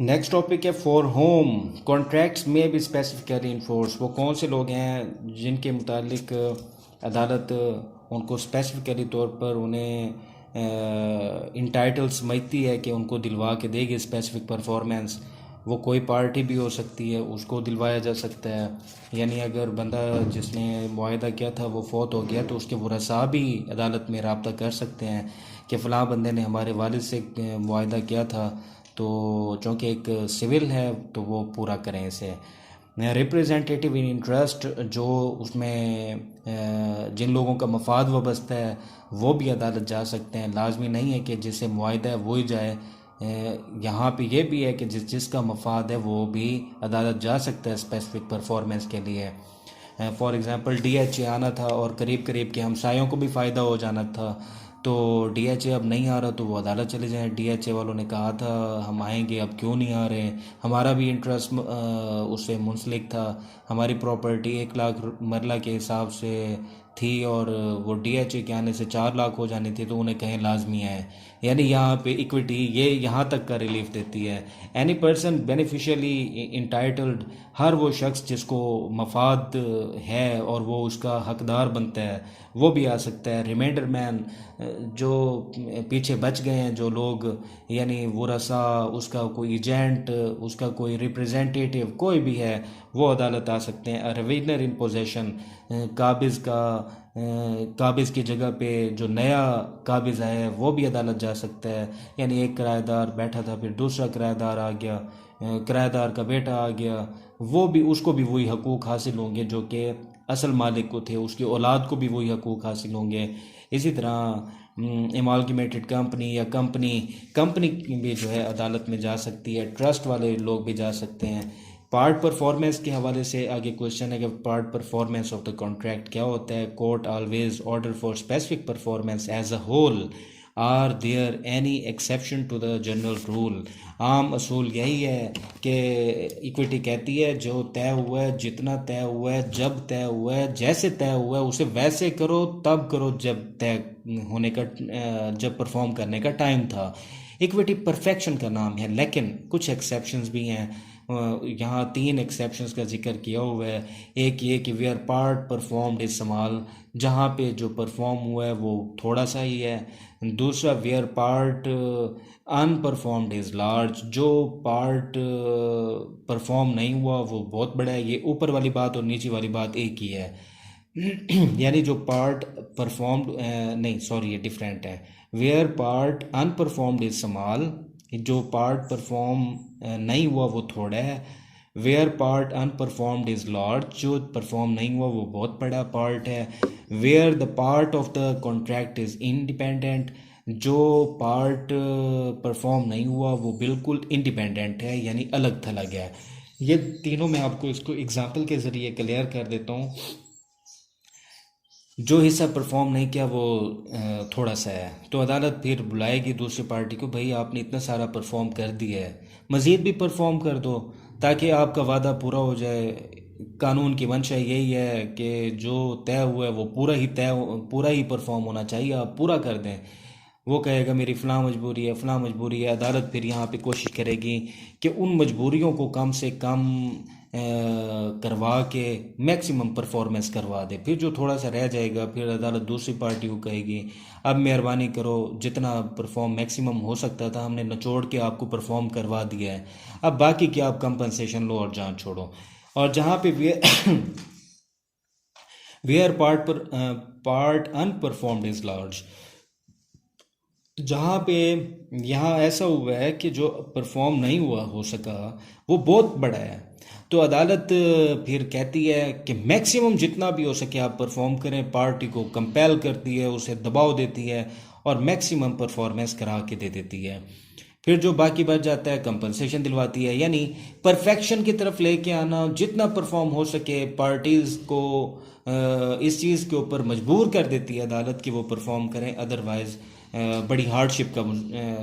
Next topic है for home contracts में भी स्पेसिफिकली इन्फोर्स। वो कौन से लोग हैं जिनके मुतालिक अदालत उनको स्पेसिफिकली तौर पर उन्हें इंटाइटल समझती है कि उनको दिलवा के देगी स्पेसिफिक परफॉर्मेंस। वो कोई पार्टी भी हो सकती है, उसको दिलवाया जा सकता है। यानी अगर बंदा जिसने मुआहदा किया था वो फौत हो गया तो उसके वरसा भी अदालत में रब्ता कर सकते हैं कि फ़लाँ बंदे ने हमारे वालिद से मुआहदा किया था, तो चूँकि एक सिविल है तो वो पूरा करें इसे। रिप्रेजेंटेटिव इन इंटरेस्ट जो उसमें जिन लोगों का मफाद वाबस्ता है वो भी अदालत जा सकते हैं। लाजमी नहीं है कि जिससे मुआहदा है वो ही जाए। यहाँ पे ये भी है कि जिसका मफाद है वो भी अदालत जा सकता है स्पेसिफिक परफॉर्मेंस के लिए। फॉर एग्ज़ाम्पल DHA आना था और करीब करीब के हमसायों को भी फ़ायदा हो जाना था, तो DHA अब नहीं आ रहा तो वो अदालत चले जाएँ। DHA वालों ने कहा था हम आएंगे, अब क्यों नहीं आ रहे, हमारा भी इंटरेस्ट उससे मुंसलिक था, हमारी प्रॉपर्टी 1 लाख मरला के हिसाब से थी और वो DHA के आने से 4 लाख हो जानी थी, तो उन्हें कहें लाजमी है। यानी यहाँ पे इक्विटी ये यहाँ तक का रिलीफ देती है। एनी पर्सन बेनिफिशियली इंटाइटल्ड, हर वो शख्स जिसको मफाद है और वो उसका हकदार बनता है वो भी आ सकता है। रिमाइंडर मैन जो पीछे बच गए हैं जो लोग, यानी वरसा, उसका कोई एजेंट, उसका कोई रिप्रेजेंटेटिव कोई भी है, वो अदालत आ सकते हैं। रिवेनर इन पोजेशन, काबिज़ की जगह पे जो नया काबिज़ आया है वो भी अदालत जा सकता है। यानी एक किराएदार बैठा था फिर दूसरा किराएदार आ गया, किराएदार का बेटा आ गया, वो भी, उसको भी वही हकूक़ हासिल होंगे जो कि असल मालिक को थे, उसकी औलाद को भी वही हकूक़ हासिल होंगे। इसी तरह एमालगमेटेड कंपनी या कंपनी कंपनी भी जो है अदालत में जा सकती है। ट्रस्ट वाले लोग भी जा सकते हैं। पार्ट परफॉर्मेंस के हवाले से आगे क्वेश्चन है कि part performance of the contract क्या होता है। Court always order for specific performance as a whole, are there any exception to the general rule. आम असूल यही है कि इक्विटी कहती है जो तय हुआ है, जितना तय हुआ है, जब तय हुआ है, जैसे तय हुआ है उसे वैसे करो, तब करो जब तय होने का जब परफॉर्म करने का टाइम था। इक्विटी परफेक्शन का नाम है, लेकिन कुछ एक्सेप्शंस भी हैं। यहाँ 3 एक्सेप्शंस का जिक्र किया हुआ है। एक ये कि where part performed is small, जहाँ पे जो परफॉर्म हुआ है वो थोड़ा सा ही है। दूसरा वेयर पार्ट अनपरफॉर्म्ड इज़ लार्ज, जो पार्ट परफॉर्म नहीं हुआ वो बहुत बड़ा है। ये ऊपर वाली बात और नीचे वाली बात एक ही है। यानी जो पार्ट परफॉर्म्ड, नहीं सॉरी ये डिफरेंट है। Where part unperformed is small, जो पार्ट परफॉर्म नहीं हुआ वो थोड़ा है। Where part unperformed is large, जो परफॉर्म नहीं हुआ वो बहुत बड़ा पार्ट है। Where the part of the contract is independent, जो पार्ट परफॉर्म नहीं हुआ वो बिल्कुल इंडिपेंडेंट है, यानी अलग थलग है। ये तीनों मैं आपको इसको एग्जांपल के ज़रिए क्लियर कर देता हूँ। जो हिस्सा परफॉर्म नहीं किया वो थोड़ा सा है, तो अदालत फिर बुलाएगी दूसरी पार्टी को, भाई आपने इतना सारा परफॉर्म कर दिया है, मज़ीद भी परफॉर्म कर दो ताकि आपका वादा पूरा हो जाए। कानून की मंशा यही है कि जो तय हुआ है वो पूरा ही परफॉर्म होना चाहिए, आप पूरा कर दें। वो कहेगा मेरी फ़लाँ मजबूरी है, फ़लाँ मजबूरी है। अदालत फिर यहाँ पे कोशिश करेगी कि उन मजबूरियों को कम से कम करवा के मैक्सिमम परफॉर्मेंस करवा दे। फिर जो थोड़ा सा रह जाएगा फिर अदालत दूसरी पार्टी को कहेगी अब मेहरबानी करो, जितना परफॉर्म मैक्सिमम हो सकता था हमने निचोड़ के आपको परफॉर्म करवा दिया है, अब बाकी क्या आप कंपनसेशन लो और जान छोड़ो। और जहाँ पे where part unperformed is large, जहाँ पे यहाँ ऐसा हुआ है कि जो परफॉर्म नहीं हुआ हो सका वो बहुत बड़ा है, तो अदालत फिर कहती है कि मैक्सिमम जितना भी हो सके आप परफॉर्म करें। पार्टी को कंपेल करती है, उसे दबाव देती है और मैक्सिमम परफॉर्मेंस करा के दे देती है। फिर जो बाकी बच जाता है कंपनसेशन दिलवाती है। यानी परफेक्शन की तरफ लेके आना, जितना परफॉर्म हो सके पार्टीज़ को इस चीज़ के ऊपर मजबूर कर देती है अदालत कि वो परफॉर्म करें, अदरवाइज़ बड़ी हार्डशिप का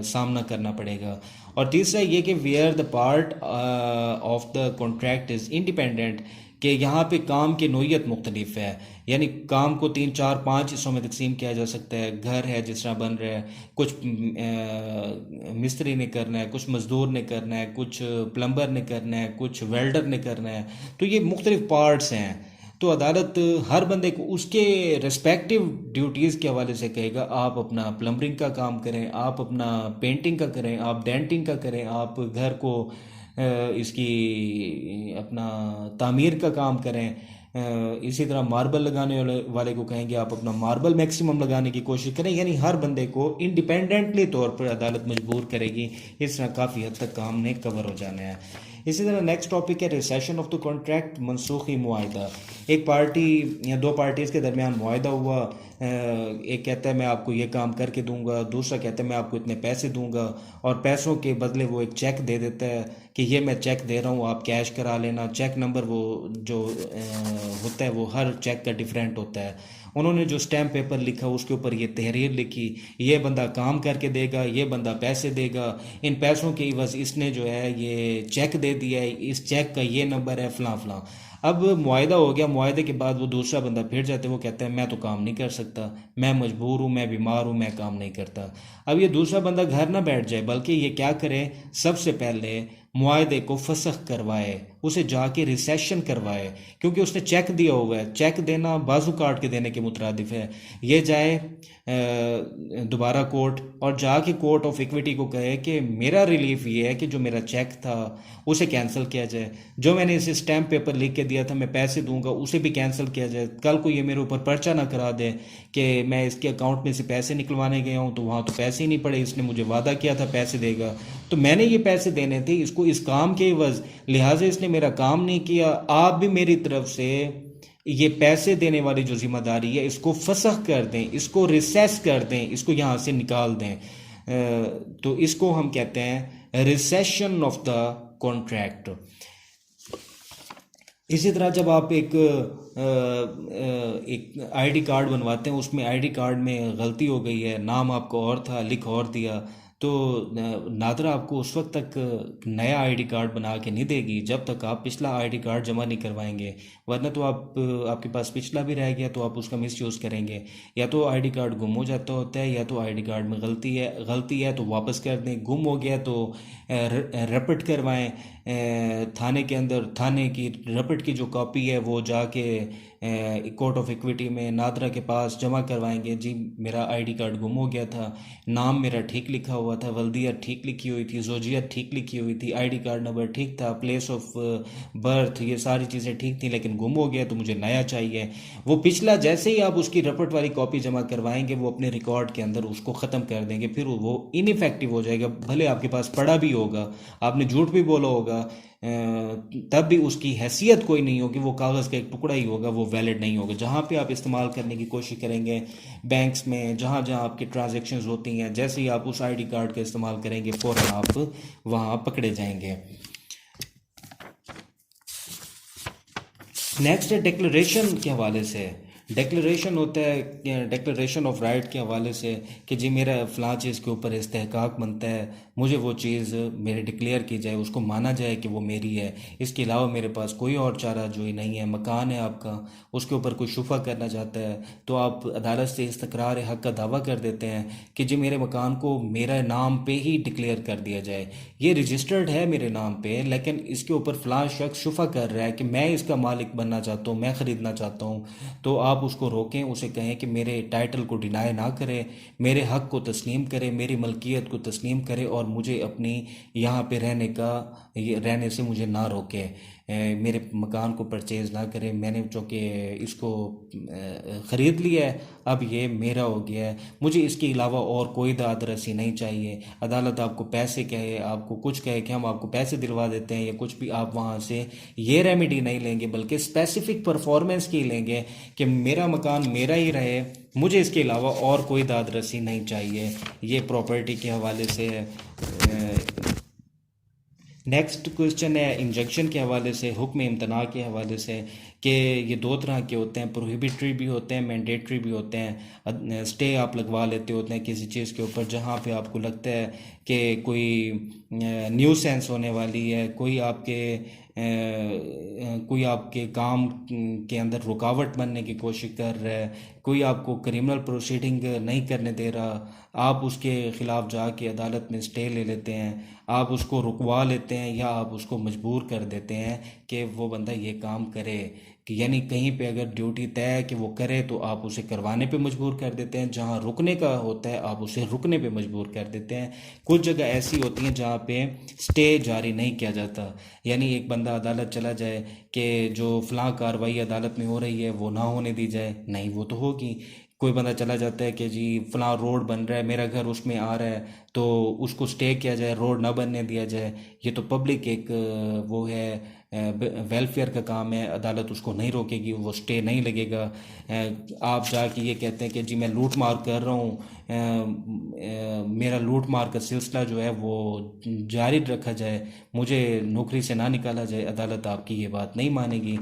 सामना करना पड़ेगा। और तीसरा ये कि where the part of the contract is independent, कि यहाँ पे काम की नोयत मुख्तलिफ है, यानी काम को 3 4 5 हिस्सों में तकसीम किया जा सकता है। घर है जिस तरह बन रहा है, कुछ मिस्त्री ने करना है, कुछ मज़दूर ने करना है, कुछ प्लम्बर ने करना है, कुछ वेल्डर ने करना है, तो ये मुख्तलिफ पार्ट्स हैं। तो अदालत हर बंदे को उसके रिस्पेक्टिव ड्यूटीज़ के हवाले से कहेगा, आप अपना प्लम्बरिंग का काम करें, आप अपना पेंटिंग का करें, आप डेंटिंग का करें, आप घर को इसकी अपना तामीर का काम करें। इसी तरह मार्बल लगाने वाले को कहेंगे आप अपना मार्बल मैक्सिमम लगाने की कोशिश करें। यानी हर बंदे को इंडिपेंडेंटली तौर पर अदालत मजबूर करेगी। इस तरह काफ़ी हद तक काम ने कवर हो जाना है। इसी तरह नेक्स्ट टॉपिक है रिसेशन ऑफ द कॉन्ट्रैक्ट, मनसूखी मुआहदा। एक पार्टी या दो पार्टीज़ के दरमियान मुआहदा हुआ, एक कहता है मैं आपको ये काम करके दूंगा, दूसरा कहता है मैं आपको इतने पैसे दूंगा, और पैसों के बदले वो एक चेक दे देता है कि ये मैं चेक दे रहा हूँ, आप कैश करा लेना। चेक नंबर वो जो होता है वो हर चेक का डिफरेंट होता है। उन्होंने जो स्टैम्प पेपर लिखा उसके ऊपर ये तहरीर लिखी, ये बंदा काम करके देगा, ये बंदा पैसे देगा, इन पैसों की बस इसने जो है ये चेक दे दिया है, इस चेक का ये नंबर है फ़लाँ फ़लाँ। अब मुआहदा हो गया, मुआहदे के बाद वो दूसरा बंदा फिर जाते, वो कहता है मैं तो काम नहीं कर सकता, मैं मजबूर हूँ, मैं बीमार हूँ, मैं काम नहीं करता। अब ये दूसरा बंदा घर ना बैठ जाए, बल्कि ये क्या करे, सबसे पहले मुआहदे को फसख करवाए, उसे जाके रिसेशन करवाए, क्योंकि उसने चेक दिया हुआ है। चेक देना बाजू काट के देने के मुतरादिफ है। ये जाए दोबारा कोर्ट, और जाके कोर्ट ऑफ इक्विटी को कहे कि मेरा रिलीफ ये है कि जो मेरा चेक था उसे कैंसिल किया जाए, जो मैंने इसे स्टैम्प पेपर लिख के दिया था मैं पैसे दूंगा उसे भी कैंसिल किया जाए। कल को ये मेरे ऊपर पर्चा ना करा दे कि मैं इसके अकाउंट में से पैसे निकलवाने गया हूँ तो वहाँ तो पैसे ही नहीं पड़े, इसने मुझे वादा किया था पैसे देगा, तो मैंने ये पैसे देने थे इसको इस काम के एवज, लिहाजा इसने मेरा काम नहीं किया। आप भी मेरी तरफ से ये पैसे देने वाली जो जिम्मेदारी है इसको फसख कर दें, इसको रिसेस कर दें, इसको यहाँ से निकाल दें। तो इसको हम कहते हैं रिसेशन ऑफ द कॉन्ट्रैक्ट। इसी तरह जब आप एक आईडी कार्ड बनवाते हैं, उसमें आईडी कार्ड में गलती हो गई है, नाम आपको और था लिख और दिया, तो नादरा आपको उस वक्त तक नया आईडी कार्ड बना के नहीं देगी जब तक आप पिछला आईडी कार्ड जमा नहीं करवाएंगे, वरना तो आपके पास पिछला भी रह गया तो आप उसका मिसयूज़ करेंगे। या तो आईडी कार्ड गुम हो जाता होता है, या तो आईडी कार्ड में गलती है तो वापस कर दें, गुम हो गया तो रपट करवाएं। थाने के अंदर थाने की रपट की जो कॉपी है वो जाके कोर्ट ऑफ इक्विटी में नादरा के पास जमा करवाएंगे, जी मेरा आईडी कार्ड गुम हो गया था, नाम मेरा ठीक लिखा हुआ था, वल्दियत ठीक लिखी हुई थी, जोजियत ठीक लिखी हुई थी, आईडी कार्ड नंबर ठीक था, प्लेस ऑफ बर्थ ये सारी चीज़ें ठीक थी, लेकिन गुम हो गया तो मुझे नया चाहिए। वो पिछला जैसे ही आप उसकी रपट वाली कॉपी जमा करवाएंगे वो अपने रिकॉर्ड के अंदर उसको ख़त्म कर देंगे, फिर वो इनइफेक्टिव हो जाएगा। भले आपके पास पड़ा भी होगा, आपने झूठ भी बोला होगा, तब भी उसकी हैसियत कोई नहीं होगी, वो कागज़ का एक टुकड़ा ही होगा, वो वैलिड नहीं होगा। जहाँ पे आप इस्तेमाल करने की कोशिश करेंगे बैंक्स में, जहाँ जहाँ आपकी ट्रांजैक्शंस होती हैं, जैसे ही आप उस आईडी कार्ड का इस्तेमाल करेंगे फ़ौरन आप वहाँ पकड़े जाएंगे। नेक्स्ट है डिक्लेरेशन के हवाले से। डिक्लेरेशन होता है डिक्लेरेशन ऑफ राइट के हवाले से कि जी मेरा फ़लाँ चीज़ के ऊपर इस्तेहकाक बनता है, मुझे वो चीज़ मेरे डिक्लेयर की जाए, उसको माना जाए कि वो मेरी है, इसके अलावा मेरे पास कोई और चारा जोई नहीं है। मकान है आपका, उसके ऊपर कोई शुफा करना चाहता है तो आप अदालत से इस्तकरार हक़ का दावा कर देते हैं कि जी मेरे मकान को मेरा नाम पे ही डिक्लेयर कर दिया जाए, ये रजिस्टर्ड है मेरे नाम पे, लेकिन इसके ऊपर फ़लाँ शख्स शुफा कर रहा है कि मैं इसका मालिक बनना चाहता हूँ, मैं ख़रीदना चाहता हूँ। तो आप उसको रोकें, उसे कहें कि मेरे टाइटल को डिनाई ना करे, मेरे हक़ को तस्लीम करे, मेरी मलकियत को तस्लीम करे, और मुझे अपनी यहाँ पे रहने से मुझे ना रोके, मेरे मकान को परचेज़ ना करे। मैंने चूँकि इसको ख़रीद लिया है, अब ये मेरा हो गया है, मुझे इसके अलावा और कोई दाद रसी नहीं चाहिए। अदालत आपको पैसे कहे, आपको कुछ कहे कि हम आपको पैसे दिलवा देते हैं या कुछ भी, आप वहाँ से ये रेमेडी नहीं लेंगे, बल्कि स्पेसिफिक परफॉर्मेंस की लेंगे कि मेरा मकान मेरा ही रहे, मुझे इसके अलावा और कोई दाद रसी नहीं चाहिए। ये प्रॉपर्टी के हवाले से है। नेक्स्ट क्वेश्चन है इंजंक्शन के हवाले से, हुक्म इम्तना के हवाले से कि ये दो तरह के होते हैं, प्रोहिबिटरी भी होते हैं, मैंडेटरी भी होते हैं। स्टे आप लगवा लेते होते हैं किसी चीज़ के ऊपर जहाँ पे आपको लगता है कि कोई न्यू सेंस होने वाली है, कोई आपके काम के अंदर रुकावट बनने की कोशिश कर रहा है, कोई आपको क्रिमिनल प्रोसीडिंग नहीं करने दे रहा, आप उसके ख़िलाफ़ जाके अदालत में स्टे ले लेते हैं, आप उसको रुकवा लेते हैं या आप उसको मजबूर कर देते हैं कि वो बंदा ये काम करे। कि यानी कहीं पे अगर ड्यूटी तय है कि वो करे तो आप उसे करवाने पे मजबूर कर देते हैं, जहाँ रुकने का होता है आप उसे रुकने पे मजबूर कर देते हैं। कुछ जगह ऐसी होती हैं जहाँ पे स्टे जारी नहीं किया जाता, यानी एक बंदा अदालत चला जाए कि जो फ़लाँ कार्रवाई अदालत में हो रही है वो ना होने दी जाए, नहीं वो तो होगी। कोई बंदा चला जाता है कि जी फ़लाँ रोड बन रहा है, मेरा घर उसमें आ रहा है, तो उसको स्टे किया जाए, रोड ना बनने दिया जाए। ये तो पब्लिक एक वो है, वेलफेयर का काम है, अदालत उसको नहीं रोकेगी, वो स्टे नहीं लगेगा। आप जाके ये कहते हैं कि जी मैं लूट मार कर रहा हूँ, मेरा लूट मार का सिलसिला जो है वो जारी रखा जाए, मुझे नौकरी से ना निकाला जाए, अदालत आपकी ये बात नहीं मानेगी।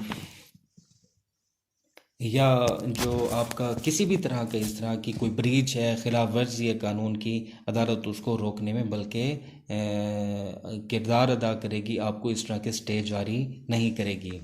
या जो आपका किसी भी तरह का इस तरह की कोई ब्रीच है, खिलाफ वर्जी है कानून की, अदालत उसको रोकने में बल्कि किरदार अदा करेगी, आपको इस तरह के स्टे जारी नहीं करेगी।